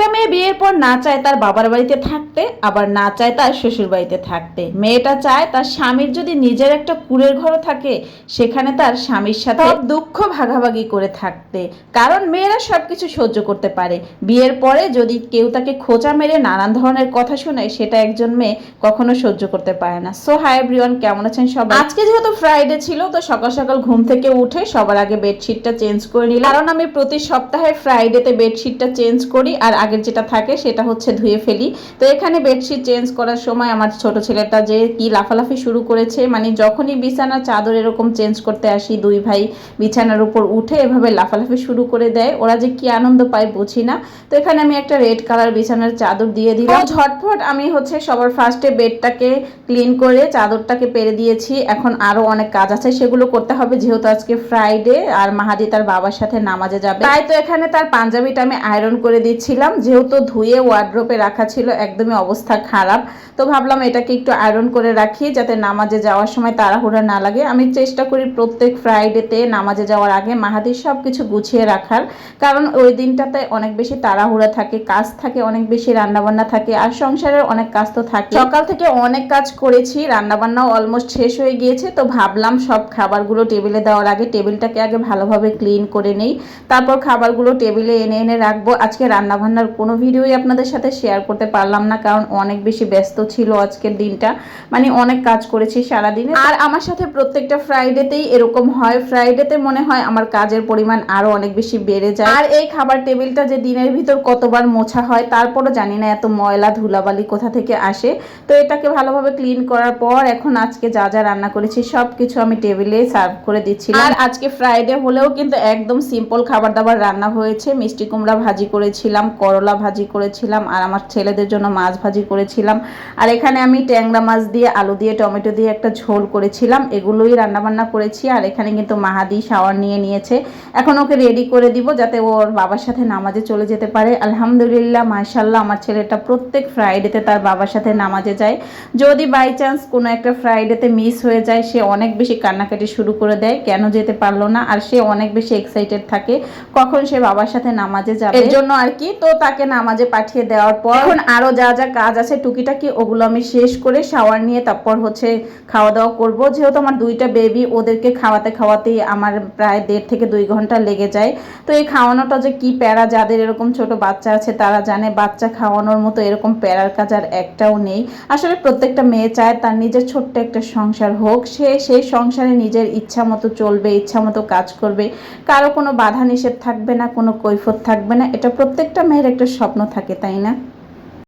একটা মেয়ে বিয়ের পর না চায় তার বাবার বাড়িতে থাকতে, আবার না চায় তার শ্বশুর বাড়িতে থাকতে। মেয়েটা চায় তার স্বামীর যদি নিজের একটা কুঁড়ের ঘর থাকে, সেখানে তার স্বামীর সাথে দুঃখ ভাগাভাগি করে থাকতে। কারণ মেয়েরা সবকিছু সহ্য করতে পারে, বিয়ের পরে যদি কেউ তাকে খোঁচা মেরে নানান ধরনের কথা শোনায়, সেটা একজন মেয়ে কখনো সহ্য করতে পারে না। সো হাই এভরিওয়ান, কেমন আছেন সবাই? আজকে যেহেতু ফ্রাইডে ছিল, তো সকাল সকাল ঘুম থেকে উঠে সবার আগে বেডশিটটা চেঞ্জ করে নিলাম। কারণ আমি প্রতি সপ্তাহে ফ্রাইডেতে বেডশিটটা চেঞ্জ করি, আর আগের যেটা থাকে সেটা হচ্ছে ধুয়ে ফেলি। তো এখানে বেডশিট চেঞ্জ করার সময় আমার ছোট ছেলেটা যে কি লাফালাফি শুরু করেছে, মানে যখনই বিছানার চাদর এরকম চেঞ্জ করতে আসি, দুই ভাই বিছানার উপর উঠে এভাবে লাফালাফি শুরু করে দেয়। ওরা যে কি আনন্দ পায় বুঝি না। তো এখানে আমি একটা রেড কালার বিছানার চাদর দিয়ে দিলাম। ঝটফট আমি হচ্ছে সবার ফার্স্টে বেডটাকে ক্লিন করে চাদরটাকে পেরে দিয়েছি। এখন আরো অনেক কাজ আছে, সেগুলো করতে হবে, যেহেতু আজকে ফ্রাইডে আর মাহাদি তার বাবার সাথে নামাজে যাবে। তাই তো এখানে তার পাঞ্জাবিটা আমি আয়রন করে দিচ্ছিলাম, যেহেতু ধুয়ে ওয়ার্ড্রোপে রাখা ছিল, একদমই অবস্থা খারাপ। তো ভাবলাম এটাকে একটু আয়রন করে রাখি, যাতে নামাজে যাওয়ার সময় তাড়াহুড়া না লাগে। আমি চেষ্টা করি প্রত্যেক ফ্রাইডেতে নামাজে যাওয়ার আগে মাহাদির সব কিছু গুছিয়ে রাখার, কারণ ওই দিনটাতে অনেক বেশি তাড়াহুড়া থাকে, কাজ থাকে অনেক বেশি, রান্নাবান্না থাকে, আর সংসারের অনেক কাজ তো থাকে। সকাল থেকে অনেক কাজ করেছি, রান্নাবান্নাও অলমোস্ট শেষ হয়ে গিয়েছে। তো ভাবলাম সব খাবারগুলো টেবিলে দেওয়ার আগে টেবিলটাকে আগে ভালোভাবে ক্লিন করে নেই, তারপর খাবারগুলো টেবিলে এনে এনে রাখবো। আজকে রান্নাবান্নার কোনো ভিডিওই আপনাদের সাথে শেয়ার করতে পারলাম না, কারণ অনেক বেশি ব্যস্ত ছিল আজকের দিনটা, মানে অনেক কাজ করেছি সারাদিনে। আর আমার সাথে প্রত্যেকটা ফ্রাইডেতেই এরকম হয়, ফ্রাইডেতে মনে হয় আমার কাজের পরিমাণ আরো অনেক বেশি বেড়ে যায়। আর এই খাবার টেবিলটা যে দিনের ভিতর কতবার মোছা হয়, তারপরও জানি না এত ময়লা ধুলাবালি কোথা থেকে আসে। তো এটাকে ভালোভাবে ক্লিন করার পর এখন আজকে যা যা রান্না করেছি সব কিছু আমি টেবিলে সার্ভ করে দিচ্ছিলাম। আর আজকে ফ্রাইডে হলেও কিন্তু একদম সিম্পল খাবার দাবার রান্না হয়েছে। মিষ্টি কুমড়া ভাজি করেছিলাম, করলা ভাজি করেছিলাম, আর আমার ছেলেদের জন্য মাছ ভাজি করেছিলাম। আর এখানে আমি ট্যাংরা মাছ দিয়ে, আলু দিয়ে, টমেটো দিয়ে একটা ঝোল করেছিলাম। এগুলোই রান্নাবান্না করেছি। আর এখানে কিন্তু মাহাদি শাওয়ার নিয়ে নিয়েছে, এখন ওকে রেডি করে দিব যাতে ওর বাবার সাথে নামাজে চলে যেতে পারে। আলহামদুলিল্লাহ, মাশাআল্লাহ, আমার ছেলেটা প্রত্যেক ফ্রাইডেতে তার বাবার সাথে নামাজে যায়। যদি বাই চান্স কোনো একটা ফ্রাইডেতে মিস হয়ে যায়, সে অনেক বেশি কান্নাকাটি শুরু করে দেয়, কেন যেতে পারলো না। আর সে অনেক বেশি এক্সাইটেড থাকে কখন সে বাবার সাথে নামাজে যাবে, এর জন্য আর কি। তো তাকে নামাজে পাঠিয়ে দেওয়ার পর এখন আরো যা যা কাজ আছে টুকিটাকি, ওগুলো আমি শেষ করে শাওয়ার নিয়ে তারপর হচ্ছে খাওয়া দাওয়া করব। যেহেতু আমার দুইটা বেবি, ওদেরকে খাওয়াতে খাওয়াতেই আমার প্রায় 1.5 থেকে 2 ঘন্টা লেগে যায়। তো এই খাওয়ানোটা যে কি প্যারা, যাদের এরকম ছোট বাচ্চা আছে তারা জানে, বাচ্চা খাওয়ানোর মতো এরকম প্যারার কাজ আর একটাও নেই। আসলে প্রত্যেকটা মেয়ে চায় তার নিজের ছোট্ট একটা সংসার হোক, সে সেই সংসারে নিজের ইচ্ছা মতো চলবে, ইচ্ছা মতো কাজ করবে, কারো কোনো বাধা নিষেধ থাকবে না, কোনো কৈফিয়ত থাকবে না। এটা প্রত্যেকটা মেয়ের একটা স্বপ্ন থাকে, তাই না?